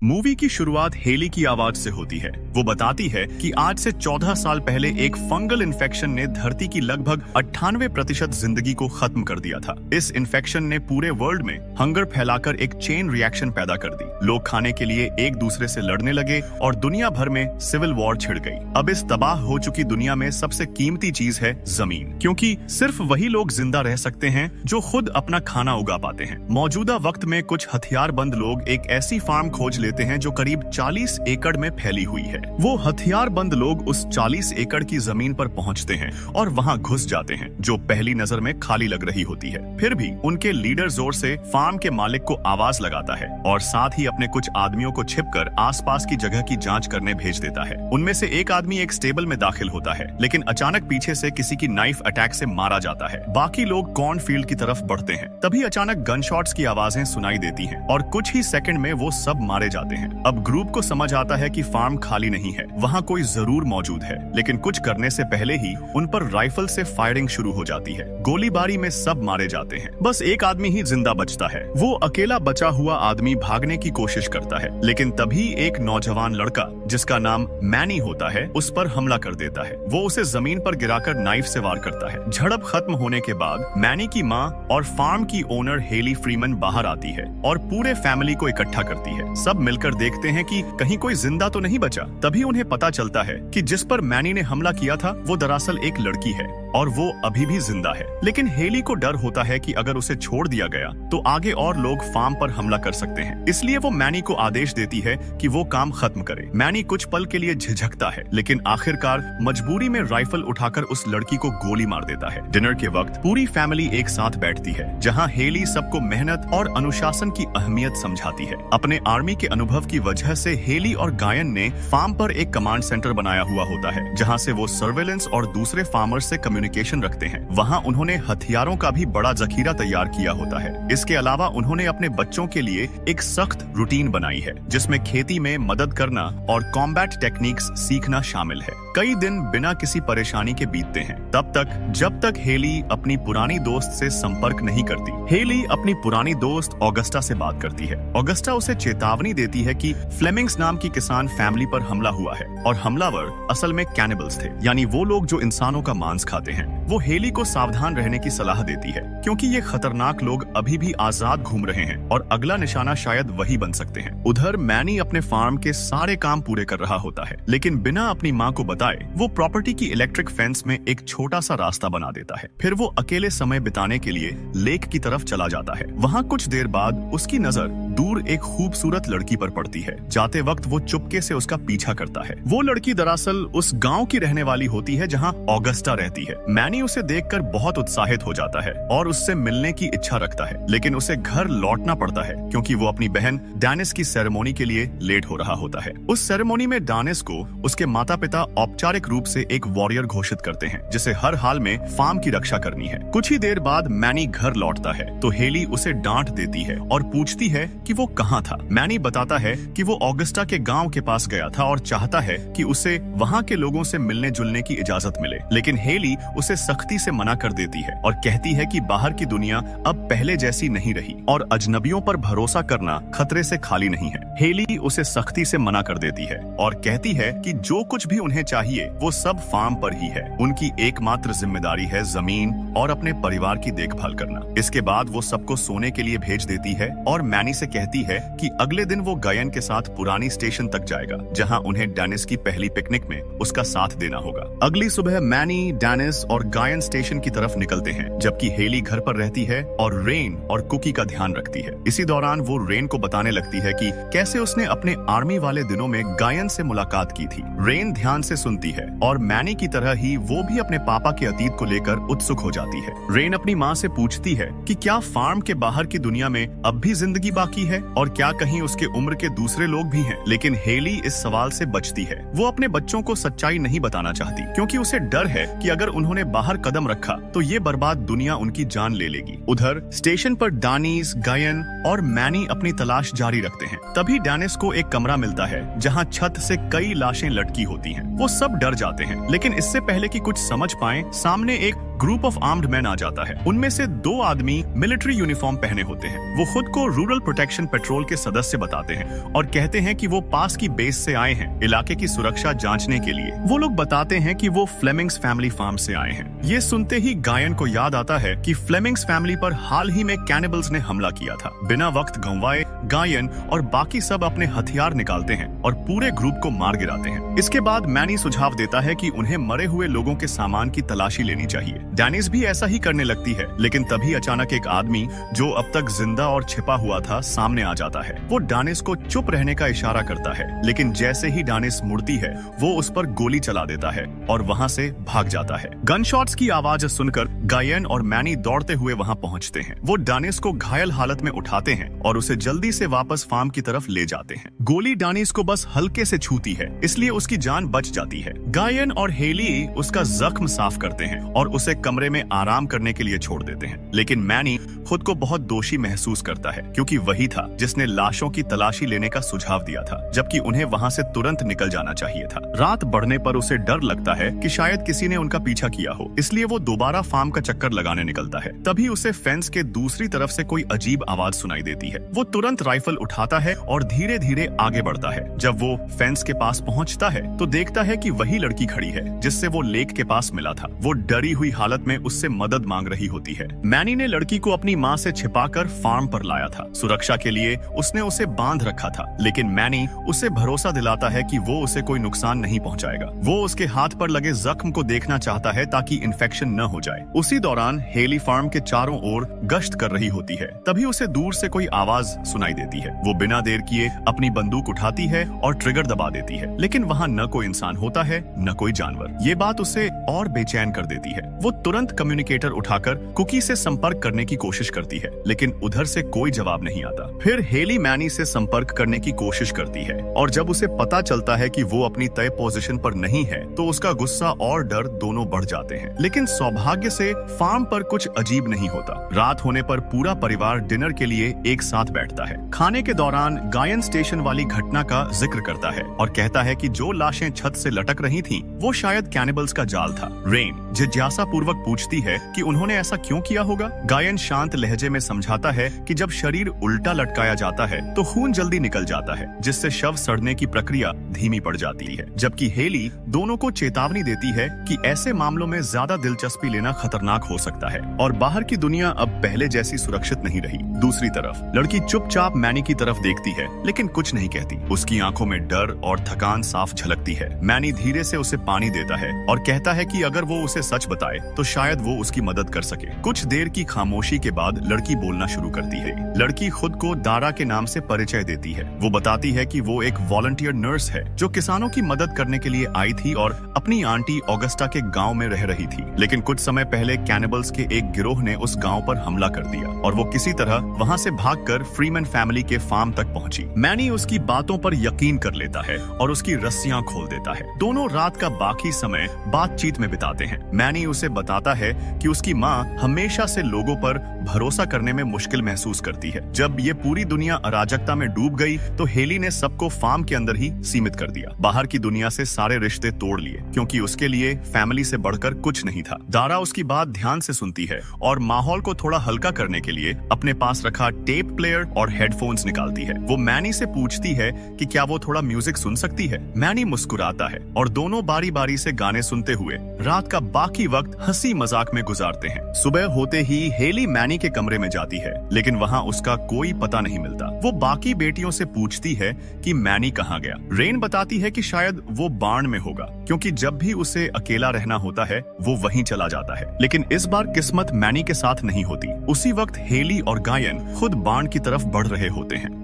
Movie की शुरुआत heli की आवाज से होती है। वो बताती है कि आज से 14 साल पहले एक फंगल इन्फेक्शन ने धरती की लगभग 98% जिंदगी को खत्म कर दिया था। इस इन्फेक्शन ने पूरे वर्ल्ड में हंगर फैलाकर एक चेन रिएक्शन पैदा कर दी। लोग खाने के लिए एक दूसरे से लड़ने लगे और दुनिया भर में सिविल वॉर छिड़ गई। अब इस तबाह हो चुकी दुनिया में सबसे कीमती चीज है जमीन, क्योंकि सिर्फ वही लोग जिंदा रह सकते हैं जो खुद अपना खाना उगा पाते हैं। मौजूदा वक्त में कुछ हथियारबंद लोग एक ऐसी फार्म खोज लेते हैं जो करीब 40 एकड़ में फैली हुई है। वो हथियारबंद लोग उस 40 एकड़ की जमीन पर पहुंचते हैं और वहां घुस जाते हैं, जो पहली नजर में खाली लग रही होती है। फिर भी उनके लीडर जोर से फार्म के मालिक को आवाज लगाता है और साथ ही अपने कुछ आदमियों को छिपकर आसपास की जगह की जांच करने भेज देता है। उनमें से एक आदमी एक स्टेबल में दाखिल होता है, लेकिन अचानक पीछे से किसी की नाइफ अटैक से मारा जाता है। बाकी लोग कॉर्नफील्ड की तरफ बढ़ते हैं। तभी अचानक गन शॉट्स की आवाजें सुनाई देती हैं और कुछ ही सेकंड में वो सब मारे जाते हैं। अब ग्रुप को समझ आता है कि फार्म खाली नहीं है, वहाँ कोई जरूर मौजूद है, लेकिन कुछ करने से पहले ही उन पर राइफल से फायरिंग शुरू हो जाती है। गोलीबारी में सब मारे जाते हैं, बस एक आदमी ही जिंदा बचता है। वो अकेला बचा हुआ आदमी भागने की कोशिश करता है, लेकिन तभी एक नौजवान लड़का जिसका नाम मैनी होता है उस पर हमला कर देता है। वो उसे जमीन पर गिराकर नाइफ से वार करता है। झड़प खत्म होने के बाद मैनी की माँ और फार्म की ओनर हेली फ्रीमन बाहर आती है और पूरे फैमिली को इकट्ठा करती है। सब मिलकर देखते हैं कि कहीं कोई जिंदा तो नहीं बचा। तभी उन्हें पता चलता है कि जिस पर मैनी ने हमला किया था वो दरअसल एक लड़की है और वो अभी भी जिंदा है। लेकिन हेली को डर होता है कि अगर उसे छोड़ दिया गया तो आगे और लोग फार्म पर हमला कर सकते हैं। इसलिए वो मैनी को आदेश देती है कि वो काम खत्म करे। मैनी कुछ पल के लिए झिझकता है, लेकिन आखिरकार मजबूरी में राइफल उठाकर उस लड़की को गोली मार देता है। डिनर के वक्त पूरी फैमिली एक साथ बैठती है, जहाँ हेली सबको मेहनत और अनुशासन की अहमियत समझाती है। अपने आर्मी के अनुभव की वजह से हेली और गायन ने फार्म पर एक कमांड सेंटर बनाया हुआ होता है, जहाँ से वो सर्वेलेंस और दूसरे फार्मर्स से कम्युनिकेशन रखते हैं। वहाँ उन्होंने हथियारों का भी बड़ा जखीरा तैयार किया होता है। इसके अलावा उन्होंने अपने बच्चों के लिए एक सख्त रूटीन बनाई है, जिसमें खेती में मदद करना और कॉम्बैट टेक्निक्स सीखना शामिल है। कई दिन बिना किसी परेशानी के बीतते हैं, तब तक जब तक हेली अपनी पुरानी दोस्त से संपर्क नहीं करती। हेली अपनी पुरानी दोस्त ऑगस्टा से बात करती है। ऑगस्टा उसे चेतावनी देती है कि फ्लेमिंग्स नाम की किसान फैमिली पर हमला हुआ है और हमलावर असल में कैनिबल्स थे, यानी वो लोग जो इंसानों का मांस खाते हैं। वो हेली को सावधान रहने की सलाह देती है, क्योंकि ये खतरनाक लोग अभी भी आजाद घूम रहे हैं और अगला निशाना शायद वही बन सकते हैं। उधर मैनी अपने फार्म के सारे काम पूरे कर रहा होता है, लेकिन बिना अपनी माँ को बताए वो प्रॉपर्टी की इलेक्ट्रिक फेंस में एक छोटा सा रास्ता बना देता है। फिर वो अकेले समय बिताने के लिए लेक की तरफ चला जाता है। वहाँ कुछ देर बाद उसकी नजर दूर एक खूबसूरत लड़की पर पड़ती है। जाते वक्त वो चुपके से उसका पीछा करता है। वो लड़की दरअसल उस गांव की रहने वाली होती है जहां ऑगस्टा रहती है। मैनी उसे देखकर बहुत उत्साहित हो जाता है और उससे मिलने की इच्छा रखता है, लेकिन उसे घर लौटना पड़ता है क्योंकि वो अपनी बहन डानिस की सेरेमनी के लिए लेट हो रहा होता है। उस सेरेमनी में डानिस को उसके माता पिता औपचारिक रूप से एक वॉरियर घोषित करते हैं, जिसे हर हाल में फार्म की रक्षा करनी है। कुछ ही देर बाद मैनी घर लौटता है तो हेली उसे डांट देती है और पूछती है कि वो कहाँ था। मैनी बताता है कि वो ऑगस्टा के गांव के पास गया था और चाहता है कि उसे वहाँ के लोगों से मिलने जुलने की इजाजत मिले, लेकिन हेली उसे सख्ती से मना कर देती है और कहती है कि बाहर की दुनिया अब पहले जैसी नहीं रही और अजनबियों पर भरोसा करना खतरे से खाली नहीं है। हेली उसे सख्ती से मना कर देती है और कहती है कि जो कुछ भी उन्हें चाहिए वो सब फार्म पर ही है। उनकी एकमात्र जिम्मेदारी है जमीन और अपने परिवार की देखभाल करना। इसके बाद वो सबको सोने के लिए भेज देती है और मैनी से कहती है कि अगले दिन वो गायन के साथ पुरानी स्टेशन तक जाएगा, जहां उन्हें डेनिस की पहली पिकनिक में उसका साथ देना होगा। अगली सुबह मैनी, डेनिस और गायन स्टेशन की तरफ निकलते हैं, जबकि हेली घर पर रहती है और रेन और कुकी का ध्यान रखती है। इसी दौरान वो रेन को बताने लगती है कि कैसे उसने अपने आर्मी वाले दिनों में गायन से मुलाकात की थी। रेन ध्यान से सुनती है और मैनी की तरह ही वो भी अपने पापा के अतीत को लेकर उत्सुक हो जाती है। रेन अपनी माँ से पूछती है कि क्या फार्म के बाहर की दुनिया में अब भी जिंदगी बाकी है और क्या कहीं उसके उम्र के दूसरे लोग भी हैं। लेकिन हेली इस सवाल से बचती है। वो अपने बच्चों को सच्चाई नहीं बताना चाहती, क्योंकि उसे डर है कि अगर उन्होंने बाहर कदम रखा तो ये बर्बाद दुनिया उनकी जान ले लेगी। उधर स्टेशन पर डानिस, गायन और मैनी अपनी तलाश जारी रखते हैं। तभी डानिस को एक कमरा मिलता है जहाँ छत से कई लाशें लटकी होती हैं। वो सब डर जाते हैं, लेकिन इससे पहले कि कुछ समझ पाएं, सामने एक ग्रुप ऑफ आर्म्ड मैन आ जाता है। उनमें से 2 आदमी मिलिट्री यूनिफॉर्म पहने होते हैं। वो खुद को रूरल प्रोटेक्शन पेट्रोल के सदस्य बताते हैं और कहते हैं कि वो पास की बेस से आए हैं इलाके की सुरक्षा जांचने के लिए। वो लोग बताते हैं कि वो फ्लेमिंग्स फैमिली फार्म से आए हैं। ये सुनते ही गायन को याद आता है कि फ्लेमिंग्स फैमिली पर हाल ही में कैनिबल्स ने हमला किया था। बिना वक्त गंवाए गायन और बाकी सब अपने हथियार निकालते हैं और पूरे ग्रुप को मार गिराते हैं। इसके बाद मैनी सुझाव देता है कि उन्हें मरे हुए लोगों के सामान की तलाशी लेनी चाहिए। डैनिस भी ऐसा ही करने लगती है, लेकिन तभी अचानक एक आदमी जो अब तक जिंदा और छिपा हुआ था सामने आ जाता है। वो डैनिस को चुप रहने का इशारा करता है, लेकिन जैसे ही डैनिस मुड़ती है वो उस पर गोली चला देता है और वहाँ से भाग जाता है। गन शॉट्स की आवाज सुनकर गायन और मैनी दौड़ते हुए वहाँ पहुँचते हैं। वो डैनिस को घायल हालत में उठाते हैं और उसे जल्दी से वापस फार्म की तरफ ले जाते हैं। गोली डैनिस को बस हल्के से छूती है, इसलिए उसकी जान बच जाती है। गायन और हेली उसका जख्म साफ करते हैं और उसे कमरे में आराम करने के लिए छोड़ देते हैं। लेकिन मैनी खुद को बहुत दोषी महसूस करता है, क्योंकि वही था जिसने लाशों की तलाशी लेने का सुझाव दिया था, जबकि उन्हें वहाँ से तुरंत निकल जाना चाहिए था। रात बढ़ने पर उसे डर लगता है कि शायद किसी ने उनका पीछा किया हो, इसलिए वो दोबारा फार्म का चक्कर लगाने निकलता है। तभी उसे फेंस के दूसरी तरफ से कोई अजीब आवाज सुनाई देती है। वो तुरंत राइफल उठाता है और धीरे धीरे आगे बढ़ता है। जब वो फेंस के पास पहुंचता है तो देखता है कि वही लड़की खड़ी है जिससे वो लेक के पास मिला था। वो डरी हुई हालत में उससे मदद मांग रही होती है। मैनी ने लड़की को अपनी माँ से छिपाकर फार्म पर लाया था। सुरक्षा के लिए उसने उसे बांध रखा था, लेकिन मैनी उसे भरोसा दिलाता है कि वो उसे कोई नुकसान नहीं पहुंचाएगा। वो उसके हाथ पर लगे जख्म को देखना चाहता है ताकि इन्फेक्शन न हो जाए। उसी दौरान हेली फार्म के चारों ओर गश्त कर रही होती है। तभी उसे दूर से कोई आवाज सुनाई देती है। वो बिना देर किए अपनी बंदूक उठाती है और ट्रिगर दबा देती है, लेकिन वहाँ न कोई इंसान होता है न कोई जानवर। ये बात उसे और बेचैन कर देती है। वो तुरंत कम्युनिकेटर उठाकर कुकी से संपर्क करने की कोशिश करती है, लेकिन उधर से कोई जवाब नहीं आता। फिर हेली मैनी से संपर्क करने की कोशिश करती है और जब उसे पता चलता है कि वो अपनी तय पोजीशन पर नहीं है तो उसका गुस्सा और डर दोनों बढ़ जाते हैं। लेकिन सौभाग्य से फार्म पर कुछ अजीब नहीं होता। रात होने पर पूरा परिवार डिनर के लिए एक साथ बैठता है। खाने के दौरान गायन स्टेशन वाली घटना का जिक्र करता है और कहता है कि जो लाशें छत से लटक रही थीं, वो शायद कैनिबल्स का जाल था। रेन जिज्ञासा पूर्वक पूछती है कि उन्होंने ऐसा क्यों किया होगा। गायन शांत लहजे में समझाता है कि जब शरीर उल्टा लटकाया जाता है तो खून जल्दी निकल जाता है, जिससे शव सड़ने की प्रक्रिया धीमी पड़ जाती है। जबकि हेली दोनों को चेतावनी देती है कि ऐसे मामलों में ज्यादा दिलचस्पी लेना खतरनाक हो सकता है और बाहर की दुनिया अब पहले जैसी सुरक्षित नहीं रही। दूसरी तरफ लड़की चुपचाप मैनी की तरफ देखती है, लेकिन कुछ नहीं कहती। उसकी आंखों में डर और थकान साफ झलकती है। मैनी धीरे से उसे पानी देता है और कहता है कि अगर वो उसे सच बताए तो शायद वो उसकी मदद कर सके। कुछ देर की खामोशी के बाद लड़की बोलना शुरू करती है। लड़की खुद को दारा के नाम से परिचय देती है। वो बताती है कि वो एक वॉलंटियर नर्स है जो किसानों की मदद करने के लिए आई थी और अपनी आंटी ऑगस्टा के गांव में रह रही थी। लेकिन कुछ समय पहले कैनिबल्स के एक गिरोह ने उस गांव पर हमला कर दिया और वो किसी तरह वहां से भागकर फ्रीमैन फैमिली के फार्म तक पहुंची। मैनी उसकी बातों पर यकीन कर लेता है और उसकी रस्सियां खोल देता है। दोनों रात का बाकी समय बातचीत में बिताते हैं। मैनी उसे बताता है कि उसकी माँ हमेशा से लोगों पर भरोसा करने में मुश्किल महसूस करती है। जब ये पूरी दुनिया अराजकता में डूब गई तो हेली ने सबको फार्म के अंदर ही सीमित कर दिया। बाहर की दुनिया से सारे रिश्ते तोड़ लिए, क्योंकि उसके लिए फैमिली से बढ़कर कुछ नहीं था। दारा उसकी बात ध्यान से सुनती है और माहौल को थोड़ा हल्का करने के लिए अपने पास रखा टेप प्लेयर और हेडफोन्स निकालती है। वो मैनी से पूछती है कि क्या वो थोड़ा म्यूजिक सुन सकती है। मैनी मुस्कुराता है और दोनों बारी बारी से गाने सुनते हुए रात का बाकी वक्त हंसी मजाक में गुजारते हैं। सुबह होते ही हेली मैनी के कमरे में जाती है, लेकिन वहाँ उसका कोई पता नहीं मिलता। वो बाकी बेटियों से पूछती है कि मैनी कहाँ गया। रेन बताती है कि शायद वो बाण में होगा, क्योंकि जब भी उसे अकेला रहना होता है वो वहीं चला जाता है। लेकिन इस बार किस्मत मैनी के साथ नहीं होती। उसी वक्त हेली और गायन खुद बाण की तरफ बढ़ रहे होते हैं।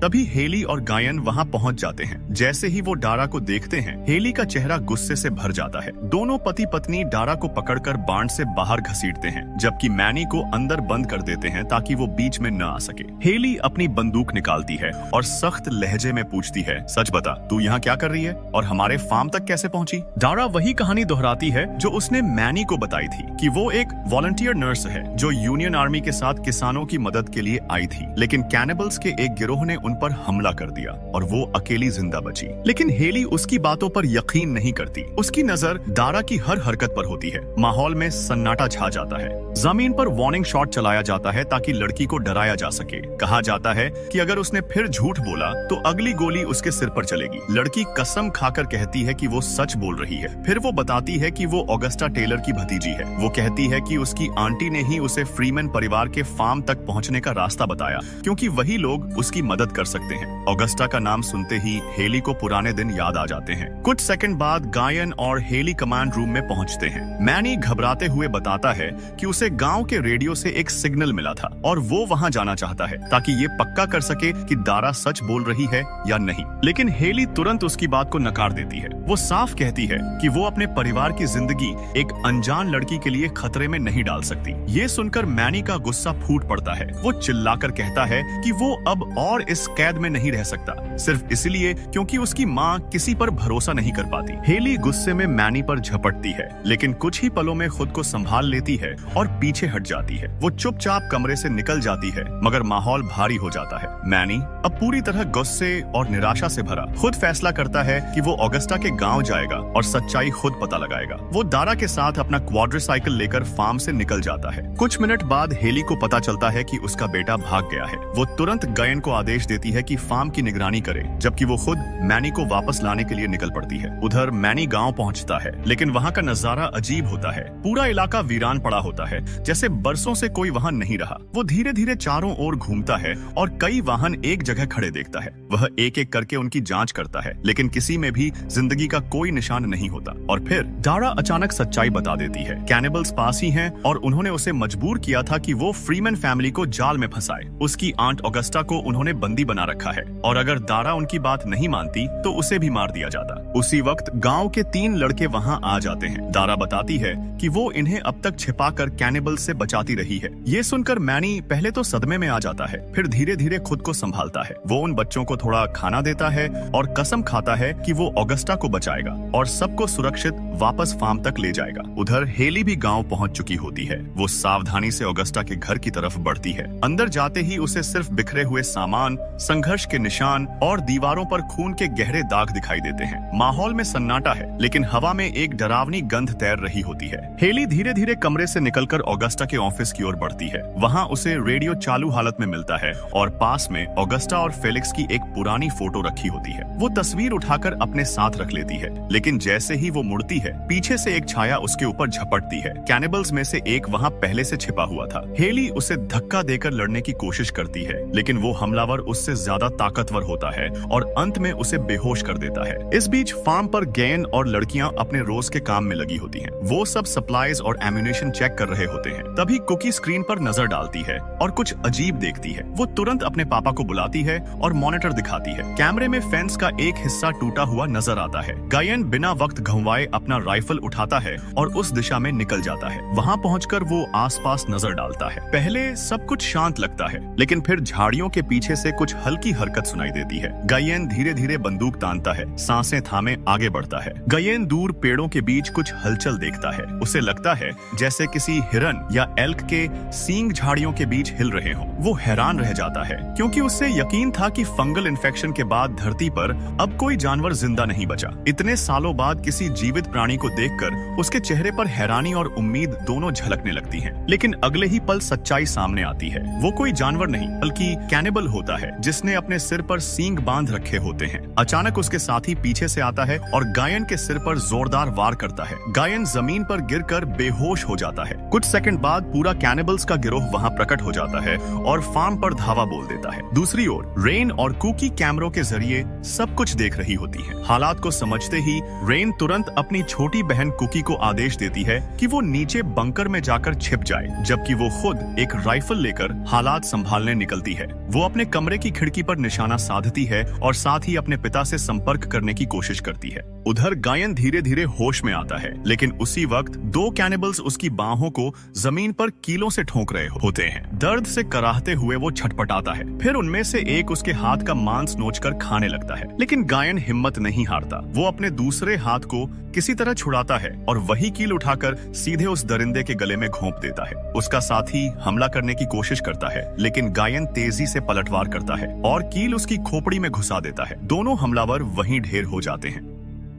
तभी हेली और गायन वहां पहुंच जाते हैं। जैसे ही वो डारा को देखते हैं, हेली का चेहरा गुस्से से भर जाता है। दोनों पति पत्नी डारा को पकड़कर बाण से बाहर घसीटते हैं, जबकि मैनी को अंदर बंद कर देते हैं ताकि वो बीच में न आ सके। हेली अपनी बंदूक निकालती है और सख्त लहजे में पूछती है, सच बता, तू यहाँ क्या कर रही है और हमारे फार्म तक कैसे पहुंची? डारा वही कहानी दोहराती है जो उसने मैनी को बताई थी कि वो एक वॉलंटियर नर्स है जो यूनियन आर्मी के साथ किसानों की मदद के लिए आई थी, लेकिन कैनिबल्स के एक गिरोह ने उन पर हमला कर दिया और वो अकेली जिंदा बची। लेकिन हेली उसकी बातों पर यकीन नहीं करती। उसकी नजर दारा की हर हरकत पर होती है। माहौल में सन्नाटा छा जाता है। जमीन पर वार्निंग शॉट चलाया जाता है ताकि लड़की को डराया जा सके। कहा जाता है कि अगर उसने फिर झूठ बोला तो अगली गोली उसके सिर पर चलेगी। लड़की कसम खाकर कहती है कि वो सच बोल रही है। फिर वो बताती है कि वो ऑगस्टा टेलर की भतीजी है। वो कहती है कि उसकी आंटी ने ही उसे फ्रीमैन परिवार के फार्म तक पहुंचने का रास्ता बताया, क्योंकि वही लोग उसकी मदद कर सकते हैं। ऑगस्टा का नाम सुनते ही हेली को पुराने दिन याद आ जाते हैं। कुछ सेकंड बाद गायन और हेली कमांड रूम में पहुंचते हैं। मैनी घबराते हुए बताता है कि उसे गांव के रेडियो से एक सिग्नल मिला था और वो वहां जाना चाहता है ताकि ये पक्का कर सके कि दारा सच बोल रही है या नहीं। लेकिन हेली तुरंत उसकी बात को नकार देती है। वो साफ कहती है कि वो अपने परिवार की जिंदगी एक अनजान लड़की के लिए खतरे में नहीं डाल सकती। ये सुनकर मैनी का गुस्सा फूट पड़ता है। वो चिल्लाकर कहता है कि वो अब और इस कैद में नहीं रह सकता, सिर्फ इसलिए क्योंकि उसकी माँ किसी पर भरोसा नहीं कर पाती। हेली गुस्से में मैनी पर झपटती है, लेकिन कुछ ही पलों में खुद को संभाल लेती है और पीछे हट जाती है। वो चुपचाप कमरे से निकल जाती है, मगर माहौल भारी हो जाता है। मैनी अब पूरी तरह गुस्से और निराशा से भरा खुद फैसला करता है कि वो ऑगस्टा के गांव जाएगा और सच्चाई खुद पता लगाएगा। वो दारा के साथ अपना क्वाड्रिसाइकिल लेकर फार्म से निकल जाता है। कुछ मिनट बाद हेली को पता चलता है कि उसका बेटा भाग गया है। वो तुरंत गायन को आदेश देती है कि फार्म की निगरानी करे, जबकि वो खुद मैनी को वापस लाने के लिए निकल पड़ती है। उधर मैनी गांव पहुंचता है, लेकिन वहां का नजारा अजीब होता है। पूरा इलाका वीरान पड़ा होता है, जैसे बरसों से कोई वहां नहीं रहा। वो धीरे धीरे चारों ओर घूमता है और कई वाहन एक जगह खड़े देखता है। वह एक एक करके उनकी जांच करता है, लेकिन किसी में भी जिंदगी का कोई निशान नहीं होता। और फिर दारा अचानक सच्चाई बता देती है। कैनिबल्स पास ही हैं और उन्होंने उसे मजबूर किया था कि वो फ्रीमैन फैमिली को जाल में फंसाए। उसकी आंट ऑगस्टा को उन्होंने बंदी बना रखा है और अगर दारा उनकी बात नहीं मानती तो उसे भी मार दिया जाता। उसी वक्त गांव के 3 लड़के वहां आ जाते हैं। दारा बताती है कि वो इन्हें अब तक छिपाकर कैनिबल से बचाती रही है। ये सुनकर मैनी पहले तो सदमे में आ जाता है, फिर धीरे धीरे खुद को संभालता है। वो उन बच्चों को थोड़ा खाना देता है और कसम खाता है कि वो ऑगस्टा को बचाएगा और सबको सुरक्षित वापस फार्म तक ले जाएगा। उधर हेली भी गांव पहुंच चुकी होती है। वो सावधानी से ऑगस्टा के घर की तरफ बढ़ती है। अंदर जाते ही उसे सिर्फ बिखरे हुए सामान, संघर्ष के निशान और दीवारों पर खून के गहरे दाग दिखाई देते हैं। माहौल में सन्नाटा है, लेकिन हवा में एक डरावनी गंध तैर रही होती है। हेली धीरे धीरे कमरे से निकलकर ऑगस्टा के ऑफिस की ओर बढ़ती है। वहाँ उसे रेडियो चालू हालत में मिलता है और पास में ऑगस्टा और फेलिक्स की एक पुरानी फोटो रखी होती है। वो तस्वीर उठाकर अपने साथ रख लेती है, लेकिन जैसे ही वो मुड़ती है, पीछे से एक छाया उसके ऊपर झपटती है। कैनिबल्स में से एक वहाँ पहले से छिपा हुआ था। हेली उसे धक्का देकर लड़ने की कोशिश करती है, लेकिन वो हमलावर उससे ज्यादा ताकतवर होता है और अंत में उसे बेहोश कर देता है। इस बीच फार्म पर गैन और लड़कियां अपने रोज के काम में लगी होती हैं। वो सब सप्लाईज और एम्यूनेशन चेक कर रहे होते हैं। तभी कुकी स्क्रीन पर नजर डालती है और कुछ अजीब देखती है। वो तुरंत अपने पापा को बुलाती है और मॉनिटर दिखाती है। कैमरे में फेंस का एक हिस्सा टूटा हुआ नजर आता है। गायन बिना वक्त गंवाए अपना राइफल उठाता है और उस दिशा में निकल जाता है। वहाँ पहुंचकर वो आसपास नजर डालता है। पहले सब कुछ शांत लगता है, लेकिन फिर झाड़ियों के पीछे से कुछ हल्की हरकत सुनाई देती है। गायन धीरे धीरे बंदूक तानता है, सांसें थामे आगे बढ़ता है। गायन दूर पेड़ों के बीच कुछ हलचल देखता है। उसे लगता है जैसे किसी हिरन या एल्क के सींग झाड़ियों के बीच हिल रहे हों। वो हैरान रह जाता है, क्योंकि उससे यकीन था कि फंगल इन्फेक्शन के बाद धरती पर अब कोई जानवर जिंदा नहीं बचा। इतने सालों बाद किसी जीवित प्राणी को देखकर उसके चेहरे पर हैरानी और उम्मीद दोनों झलकने लगती हैं। लेकिन अगले ही पल सच्चाई सामने आती है। वो कोई जानवर नहीं बल्कि कैनिबल होता है, जिसने अपने सिर पर सींग बांध रखे होते हैं। अचानक उसके साथी पीछे से आता है और गायन के सिर पर जोरदार वार करता है। गायन जमीन पर गिरकर बेहोश हो जाता है। कुछ सेकंड बाद पूरा कैनिबल्स का गिरोह वहां प्रकट हो जाता है और फार्म पर धावा बोल देता है। दूसरी ओर रेन और कुकी कैमरों के जरिए सब कुछ देख रही होती है। हालात को समझते ही रेन तुरंत अपनी छोटी बहन कुकी को आदेश देती है कि वो नीचे बंकर में जाकर छिप जाए, जबकि वो खुद एक राइफल लेकर हालात संभालने निकलती है। वो अपने कमरे की खिड़की पर निशाना साधती है और साथ ही अपने पिता से संपर्क करने की कोशिश करती है। उधर गायन धीरे धीरे होश में आता है, लेकिन उसी वक्त दो कैनिबल्स उसकी बाहों को जमीन पर कीलों से ठोक रहे होते हैं। दर्द से कराहते हुए वो छटपटाता है। फिर उनमें से एक उसके हाथ का मांस नोचकर खाने लगता है, लेकिन गायन हिम्मत नहीं हारता। वो अपने दूसरे हाथ को किसी तरह छुड़ाता है और वही कील उठाकर सीधे उस दरिंदे के गले में घोंप देता है। उसका साथी हमला करने की कोशिश करता है, लेकिन गायन तेजी से पलटवार करता है और कील उसकी खोपड़ी में घुसा देता है। दोनों हमलावर वहीं ढेर हो जाते हैं।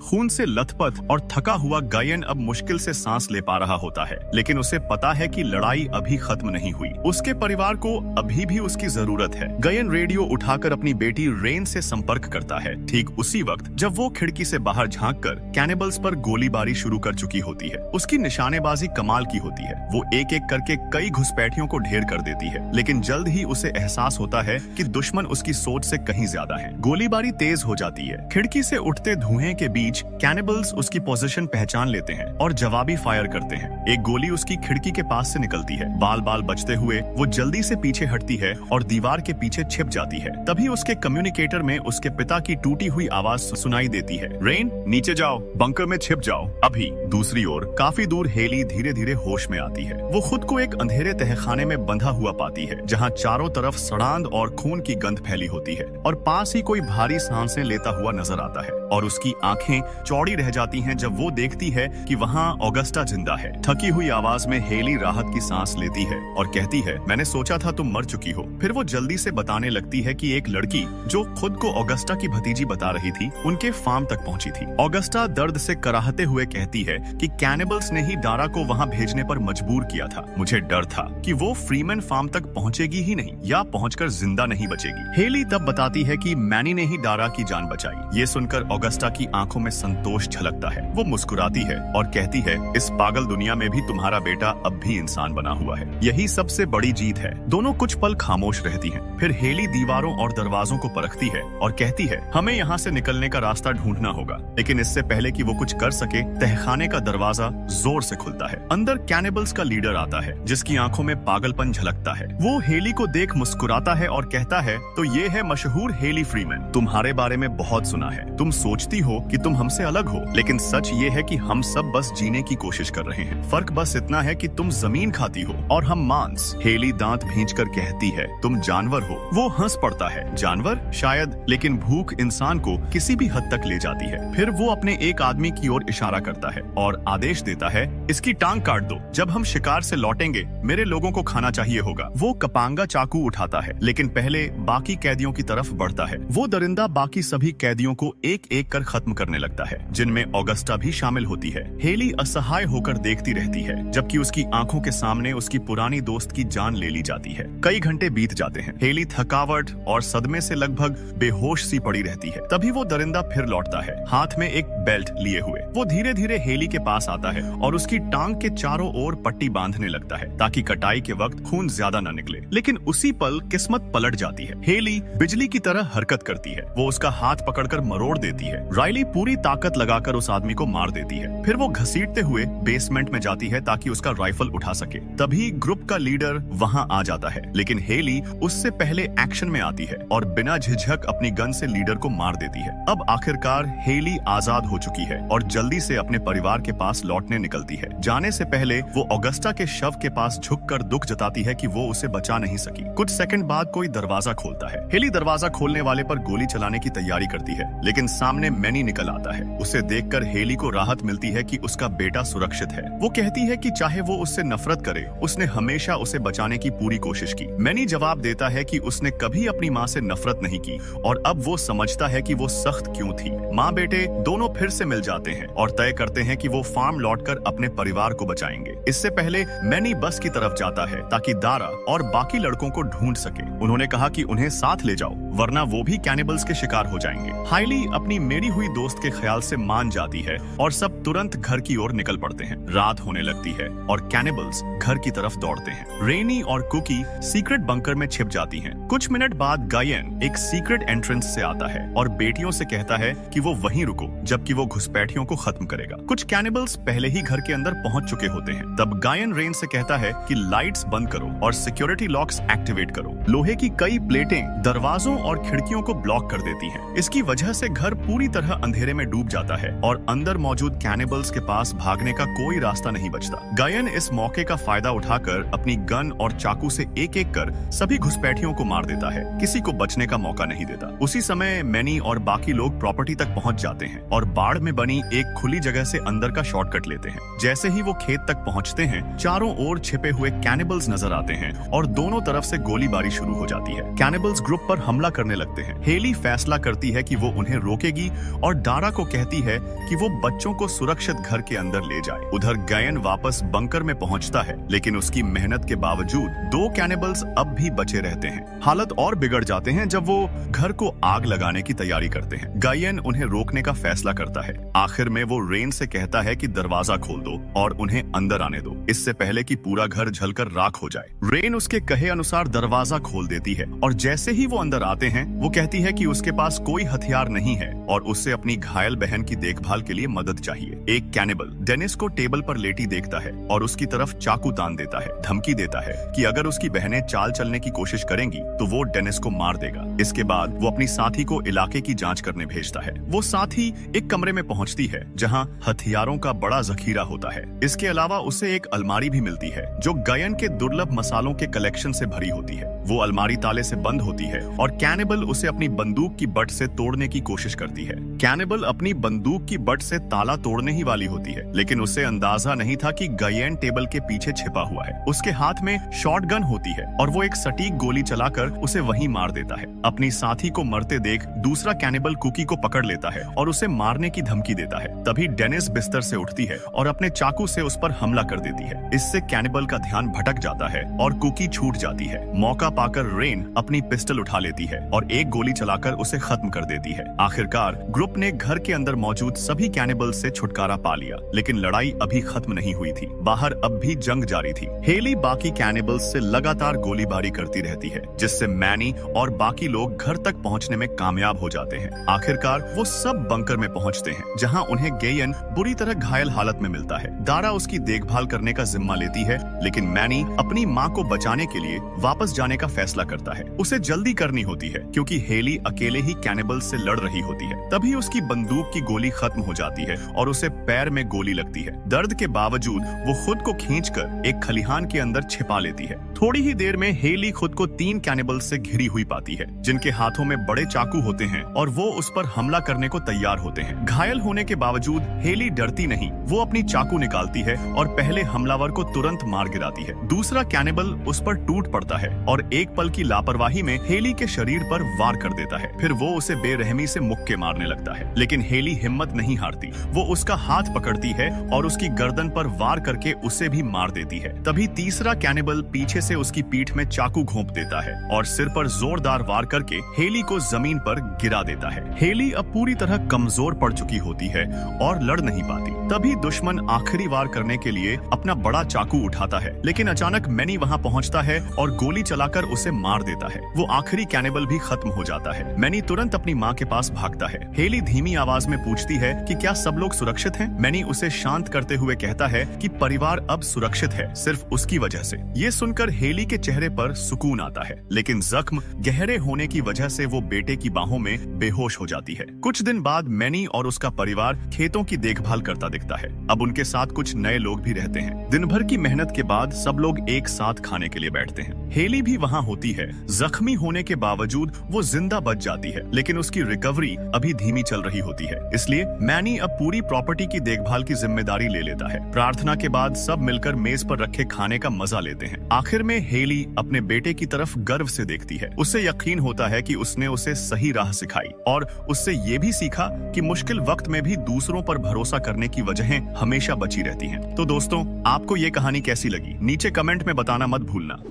खून से लथपथ और थका हुआ गायन अब मुश्किल से सांस ले पा रहा होता है, लेकिन उसे पता है कि लड़ाई अभी खत्म नहीं हुई। उसके परिवार को अभी भी उसकी जरूरत है। गायन रेडियो उठाकर अपनी बेटी रेन से संपर्क करता है, ठीक उसी वक्त जब वो खिड़की से बाहर झांककर कैनिबल्स पर गोलीबारी शुरू कर चुकी होती है। उसकी निशानेबाजी कमाल की होती है। वो एक एक करके कई घुसपैठियों को ढेर कर देती है, लेकिन जल्द ही उसे एहसास होता है कि दुश्मन उसकी सोच से कहीं ज्यादा है। गोलीबारी तेज हो जाती है। खिड़की से उठते धुएं के बीच कैनिबल्स उसकी पोजीशन पहचान लेते हैं और जवाबी फायर करते हैं। एक गोली उसकी खिड़की के पास से निकलती है। बाल बाल बचते हुए वो जल्दी से पीछे हटती है और दीवार के पीछे छिप जाती है। तभी उसके कम्युनिकेटर में उसके पिता की टूटी हुई आवाज सुनाई देती है, रेन नीचे जाओ, बंकर में छिप जाओ अभी। दूसरी ओर काफी दूर हेली धीरे धीरे होश में आती है। वो खुद को एक अंधेरे तहखाने में बंधा हुआ पाती है, जहाँ चारों तरफ सड़ांध और खून की गंध फैली होती है और पास ही कोई भारी सांसें लेता हुआ नजर आता है और उसकी आंखें चौड़ी रह जाती हैं जब वो देखती है कि वहाँ ऑगस्टा जिंदा है। थकी हुई आवाज में हेली राहत की सांस लेती है और कहती है, मैंने सोचा था तुम मर चुकी हो। फिर वो जल्दी से बताने लगती है कि एक लड़की जो खुद को ऑगस्टा की भतीजी बता रही थी, उनके फार्म तक पहुंची थी। ऑगस्टा दर्द से कराहते हुए कहती है कि कैनिबल्स ने ही डारा को वहाँ भेजने पर मजबूर किया था। मुझे डर था कि वो फ्रीमैन फार्म तक पहुँचेगी ही नहीं या पहुँचकर जिंदा नहीं बचेगी। हेली तब बताती है कि मैनी ने ही डारा की जान बचाई। ये सुनकर ऑगस्टा की आंखों में संतोष झलकता है। वो मुस्कुराती है और कहती है, इस पागल दुनिया में भी तुम्हारा बेटा अब भी इंसान बना हुआ है। यही सबसे बड़ी जीत है। दोनों कुछ पल खामोश रहती हैं। फिर हेली दीवारों और दरवाजों को परखती है और कहती है, हमें यहाँ से निकलने का रास्ता ढूंढना होगा। लेकिन इससे पहले कि वो कुछ कर सके, तहखाने का दरवाजा जोर से खुलता है। अंदर कैनिबल्स का लीडर आता है, जिसकी आंखों में पागलपन झलकता है। वो हेली को देख मुस्कुराता है और कहता है, तो ये है मशहूर हेली फ्रीमैन। तुम्हारे बारे में बहुत सुना है। तुम सोचती हो कि तुम हमसे अलग हो, लेकिन सच ये है कि हम सब बस जीने की कोशिश कर रहे हैं। फर्क बस इतना है कि तुम जमीन खाती हो और हम मांस। हेली दांत भींचकर कहती है, तुम जानवर हो। वो हंस पड़ता है, जानवर शायद, लेकिन भूख इंसान को किसी भी हद तक ले जाती है। फिर वो अपने एक आदमी की ओर इशारा करता है और आदेश देता है, इसकी टांग काट दो। जब हम शिकार से लौटेंगे, मेरे लोगों को खाना चाहिए होगा। वो कपांगा चाकू उठाता है, लेकिन पहले बाकी कैदियों की तरफ बढ़ता है। वो दरिंदा बाकी सभी कैदियों को एक एक कर खत्म करने लगता है, जिनमें ऑगस्टा भी शामिल होती है। हेली असहाय होकर देखती रहती है, जबकि उसकी आंखों के सामने उसकी पुरानी दोस्त की जान ले ली जाती है। कई घंटे बीत जाते हैं। हेली थकावट और सदमे से लगभग बेहोश सी पड़ी रहती है। तभी वो दरिंदा फिर लौटता है, हाथ में एक बेल्ट लिए हुए। वो धीरे धीरे हेली के पास आता है और उसकी टांग के चारों ओर पट्टी बांधने लगता है, ताकि कटाई के वक्त खून ज्यादा न निकले। लेकिन उसी पल किस्मत पलट जाती है। हेली बिजली की तरह हरकत करती है। वो उसका हाथ पकड़कर मरोड़ देती है। राइली पूरी ताकत लगाकर उस आदमी को मार देती है। फिर वो घसीटते हुए बेसमेंट में जाती है ताकि उसका राइफल उठा सके। तभी ग्रुप का लीडर वहाँ आ जाता है, लेकिन हेली उससे पहले एक्शन में आती है और बिना झिझक अपनी गन से लीडर को मार देती है। अब आखिरकार हेली आजाद हो चुकी है और जल्दी से अपने परिवार के पास लौटने निकलती है। जाने से पहले वो ऑगस्टा के शव के पास झुककर दुख जताती है कि वो उसे बचा नहीं सकी। कुछ सेकंड बाद कोई दरवाजा खोलता है। हेली दरवाजा खोलने वाले पर गोली चलाने की तैयारी करती है, लेकिन सामने मैनी निकल आता है। उसे देखकर हेली को राहत मिलती है कि उसका बेटा सुरक्षित है। वो कहती है कि चाहे वो उससे नफरत करे, उसने हमेशा उसे बचाने की पूरी कोशिश की। मैनी जवाब देता है कि उसने कभी अपनी माँ से नफरत नहीं की और अब वो समझता है कि वो सख्त क्यों थी। माँ बेटे दोनों फिर से मिल जाते हैं और तय करते हैं कि वो फार्म लौटकर अपने परिवार को बचाएंगे। इससे पहले मैनी बस की तरफ जाता है ताकि दारा और बाकी लड़कों को ढूंढ सके। उन्होंने कहा कि उन्हें साथ ले जाओ, वरना वो भी कैनिबल्स के शिकार हो जाएंगे। हाइली अपनी मेरी हुई दोस्त के ख्याल से मान जाती है और सब तुरंत घर की ओर निकल पड़ते हैं। रात होने लगती है और कैनिबल्स घर की तरफ दौड़ते हैं। रेनी और कुकी सीक्रेट बंकर में छिप जाती हैं। कुछ मिनट बाद गायन एक सीक्रेट एंट्रेंस से आता है और बेटियों से कहता है कि वो वहीं रुको, जबकि वो घुसपैठियों को खत्म करेगा। कुछ कैनिबल्स पहले ही घर के अंदर पहुंच चुके होते हैं। तब गायन रेन से कहता है कि लाइट्स बंद करो और सिक्योरिटी लॉक्स एक्टिवेट करो। लोहे की कई प्लेटें दरवाजों और खिड़कियों को ब्लॉक कर देती हैं। इसकी वजह से घर पूरी तरह अंधेरे में डूब जाता है और अंदर मौजूद कैनिबल्स के पास भागने का कोई रास्ता नहीं बचता। गायन इस मौके का फायदा उठाकर अपनी गन और चाकू से एक एक कर सभी घुसपैठियों को मार देता है, किसी को बचने का मौका नहीं देता। उसी समय मैनी और बाकी लोग प्रॉपर्टी तक पहुंच जाते हैं और बाड़ में बनी एक खुली जगह से अंदर का शॉर्टकट लेते हैं। जैसे ही वो खेत तक पहुंचते हैं, चारों ओर छिपे हुए कैनिबल्स नजर आते हैं और दोनों तरफ से गोलीबारी शुरू हो जाती है। कैनिबल्स ग्रुप पर हमला करने लगते हैं। हेली फैसला करती है कि वो उन्हें रोकेगी और डारा को कहती है कि वो बच्चों को सुरक्षित घर के अंदर ले जाए। उधर गायन वापस बंकर में पहुंचता है, लेकिन उसकी मेहनत के बावजूद 2 कैनिबल्स अब भी बचे रहते हैं। हालत और बिगड़ जाते हैं जब वो घर को आग लगाने की तैयारी करते हैं। गायन उन्हें रोकने का फैसला करता है। आखिर में वो रेन से कहता है कि दरवाजा खोल दो और उन्हें अंदर आने दो, इससे पहले कि पूरा घर जलकर राख हो जाए। रेन उसके कहे अनुसार दरवाजा खोल देती है और जैसे ही वो अंदर आते हैं, वो कहती है कि उसके पास कोई हथियार नहीं है और उससे अपनी घायल बहन की देखभाल के लिए मदद चाहिए। एक कैनिबल डेनिस को टेबल पर लेटी देखता है और उसकी तरफ चाकू तान देता है, धमकी देता है कि अगर उसकी बहनें चाल चलने की कोशिश करेंगी तो वो डेनिस को मार देगा। इसके बाद वो अपनी साथी को इलाके की जांच करने भेजता है। वो साथी एक कमरे में पहुंचती है जहां हथियारों का बड़ा जखीरा होता है। इसके अलावा उसे एक अलमारी भी मिलती है जो गायन के दुर्लभ मसालों के कलेक्शन से भरी होती है। वो अलमारी ताले से बंद होती है और कैनिबल उसे अपनी बंदूक की बट से तोड़ने की कोशिश करती है। कैनिबल अपनी बंदूक की बट से ताला तोड़ने ही वाली होती है, लेकिन उसे अंदाजा नहीं था कि गायन टेबल के पीछे छिपा हुआ है। उसके हाथ में शॉटगन होती है और वो एक सटीक गोली चलाकर उसे वहीं मार देता है। अपनी साथी को मरते देख दूसरा कैनिबल कुकी को पकड़ लेता है और उसे मारने की धमकी देता है। तभी डेनिस बिस्तर से उठती है और अपने चाकू से उस पर हमला कर देती है। इससे कैनिबल का ध्यान भटक जाता है और कुकी छूट जाती है। मौका पाकर रेन अपनी पिस्टल उठा लेती है और एक गोली चलाकर उसे खत्म कर देती है। आखिरकार ग्रुप ने घर के अंदर मौजूद सभी कैनिबल से छुटकारा पा लिया, लेकिन लड़ाई अभी खत्म नहीं हुई थी। बाहर अब भी जंग जारी थी। हेली बाकी कैनिबल्स से लगातार गोलीबारी करती रहती है, जिससे मैनी और बाकी लोग घर तक पहुंचने में कामयाब हो जाते हैं। आखिरकार वो सब बंकर में पहुंचते हैं, जहां उन्हें गेयन बुरी तरह घायल हालत में मिलता है। दारा उसकी देखभाल करने का जिम्मा लेती है, लेकिन मैनी अपनी माँ को बचाने के लिए वापस जाने का फैसला करता है। उसे जल्दी करनी होती है क्योंकि हेली अकेले ही कैनिबल से लड़ रही होती है। तभी उसकी बंदूक की गोली खत्म हो जाती है और उसे पैर में गोली लगती है। दर्द के बावजूद वो खुद को खींचकर एक खलिहान के अंदर छिपा लेती है। थोड़ी ही देर में हेली खुद को 3 कैनिबल से घिरी हुई पाती है, जिनके हाथों में बड़े चाकू होते हैं और वो उस पर हमला करने को तैयार होते हैं। घायल होने के बावजूद हेली डरती नहीं, वो अपनी चाकू निकालती है और पहले हमलावर को तुरंत मार गिराती है। दूसरा कैनिबल उस पर टूट पड़ता है और एक पल की लापरवाही में हेली के शरीर पर वार कर देता है। फिर वो उसे बेरहमी से मुक्के मारने लगता है, लेकिन हेली हिम्मत नहीं हारती। वो उसका हाथ पकड़ती है और उसकी गर्दन पर वार करके उसे भी मार देती है। तभी तीसरा कैनिबल पीछे से उसकी पीठ में चाकू घोंप देता है और सिर पर जोरदार वार करके हेली को जमीन पर गिरा देता है। हेली अब पूरी तरह कमजोर पड़ चुकी होती है और लड़ नहीं पाती। तभी दुश्मन आखिरी वार करने के लिए अपना बड़ा चाकू उठाता है, लेकिन अचानक मैनी वहां पहुंचता है और गोली चलाकर उसे मार देता है। वो आखिरी कैनिबल भी खत्म हो जाता है। मैनी तुरंत अपनी माँ के पास भागता है। हेली धीमी आवाज में पूछती है कि क्या सब लोग सुरक्षित हैं? मैनी उसे शांत करते हुए कहता है कि परिवार अब सुरक्षित है, सिर्फ उसकी वजह से। ये सुनकर हेली के चेहरे पर सुकून आता है, लेकिन जख्म गहरे होने की वजह से वो बेटे की बाहों में बेहोश हो जाती है। कुछ दिन बाद मैनी और उसका परिवार खेतों की देखभाल करता दिखता है। अब उनके साथ कुछ नए लोग भी रहते हैं। दिन भर की मेहनत के बाद सब लोग एक साथ खाने के लिए बैठते हैं। हेली भी वहाँ होती है। जख्मी होने के बावजूद वो जिंदा बच जाती है, लेकिन उसकी रिकवरी अभी धीमी चल रही होती है। इसलिए मैनी अब पूरी प्रॉपर्टी की देखभाल की जिम्मेदारी ले लेता है। प्रार्थना के बाद सब मिलकर मेज पर रखे खाने का मजा लेते हैं। आखिर में हेली अपने बेटे की तरफ गर्व से देखती है। उसे यकीन होता है कि उसने उसे सही राह सिखाई और उससे ये भी सीखा कि मुश्किल वक्त में भी दूसरों पर भरोसा करने की वजहें हमेशा बची रहती हैं। तो दोस्तों, आपको ये कहानी कैसी लगी? नीचे कमेंट में बताना मत भूलना।